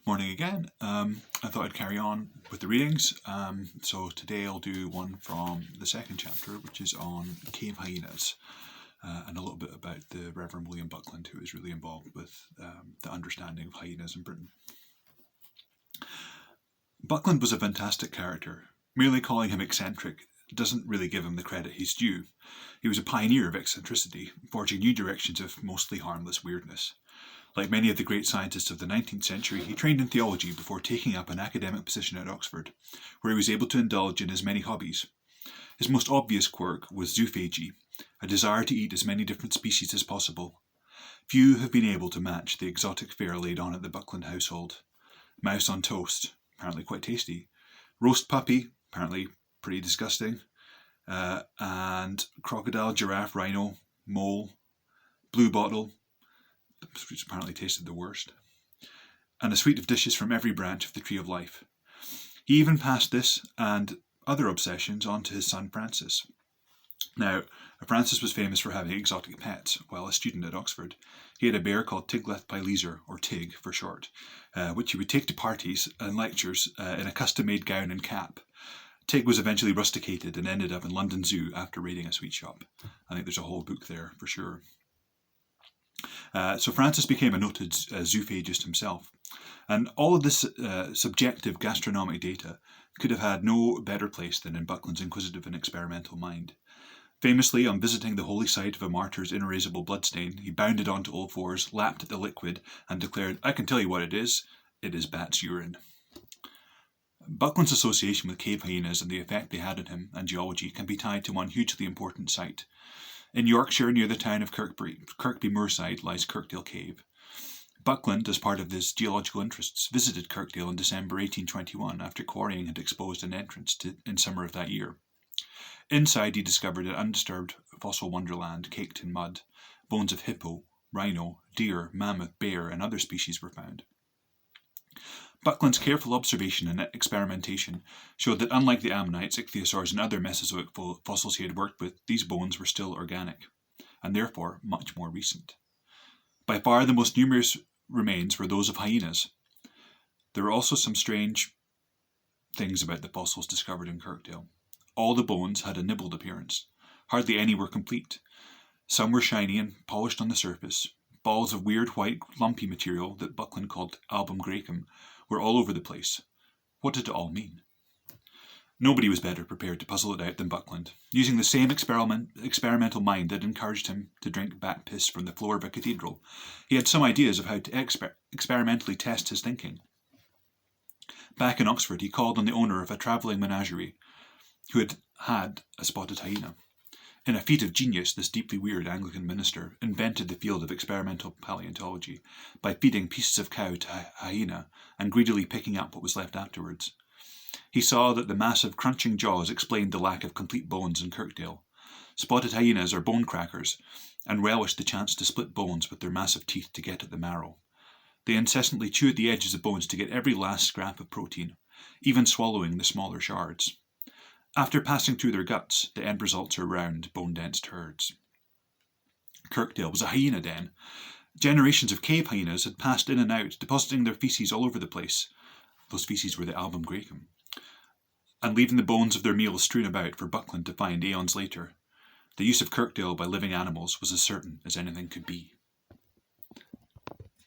Morning again. I thought I'd carry on with the readings. So today I'll do one from the second chapter, which is on cave hyenas, and a little bit about the Reverend William Buckland, who was really involved with the understanding of hyenas in Britain. Buckland was a fantastic character. Merely calling him eccentric doesn't really give him the credit he's due. He was a pioneer of eccentricity, forging new directions of mostly harmless weirdness. Like many of the great scientists of the 19th century, he trained in theology before taking up an academic position at Oxford, where he was able to indulge in his many hobbies. His most obvious quirk was zoophagy, a desire to eat as many different species as possible. Few have been able to match the exotic fare laid on at the Buckland household. Mouse on toast, apparently quite tasty. Roast puppy, apparently pretty disgusting. And crocodile, giraffe, rhino, mole, blue bottle, which apparently tasted the worst, and a suite of dishes from every branch of the tree of life. He even passed this and other obsessions on to his son Francis. Now, Francis was famous for having exotic pets while a student at Oxford. He had a bear called Tiglath-Pileser, or Tig for short, which he would take to parties and lectures in a custom-made gown and cap. Tig was eventually rusticated and ended up in London Zoo after raiding a sweet shop. I think there's a whole book there for sure. So Francis became a noted zoophagist himself. And all of this subjective gastronomic data could have had no better place than in Buckland's inquisitive and experimental mind. Famously, on visiting the holy site of a martyr's inerasable bloodstain, he bounded onto all fours, lapped at the liquid, and declared, "I can tell you what it is bat's urine." Buckland's association with cave hyenas and the effect they had on him and geology can be tied to one hugely important site. In Yorkshire, near the town of Kirkby Moorside, lies Kirkdale Cave. Buckland, as part of his geological interests, visited Kirkdale in December 1821 after quarrying had exposed an entrance in summer of that year. Inside, he discovered an undisturbed fossil wonderland caked in mud. Bones of hippo, rhino, deer, mammoth, bear, and other species were found. Buckland's careful observation and experimentation showed that unlike the ammonites, ichthyosaurs, and other Mesozoic fossils he had worked with, these bones were still organic, and therefore much more recent. By far the most numerous remains were those of hyenas. There were also some strange things about the fossils discovered in Kirkdale. All the bones had a nibbled appearance. Hardly any were complete. Some were shiny and polished on the surface. Balls of weird white lumpy material that Buckland called album graecum were all over the place. What did it all mean? Nobody was better prepared to puzzle it out than Buckland, using the same experimental mind that encouraged him to drink bat piss from the floor of a cathedral. He had some ideas of how to experimentally test his thinking. Back in Oxford, he called on the owner of a travelling menagerie, who had a spotted hyena. In a feat of genius, this deeply weird Anglican minister invented the field of experimental paleontology by feeding pieces of cow to a hyena and greedily picking up what was left afterwards. He saw that the massive crunching jaws explained the lack of complete bones in Kirkdale. Spotted hyenas are bone crackers and relish the chance to split bones with their massive teeth to get at the marrow. They incessantly chew at the edges of bones to get every last scrap of protein, even swallowing the smaller shards. After passing through their guts, the end results are round, bone-dense turds. Kirkdale was a hyena den. Generations of cave hyenas had passed in and out, depositing their feces all over the place. Those feces were the album graecum, and leaving the bones of their meals strewn about for Buckland to find aeons later. The use of Kirkdale by living animals was as certain as anything could be.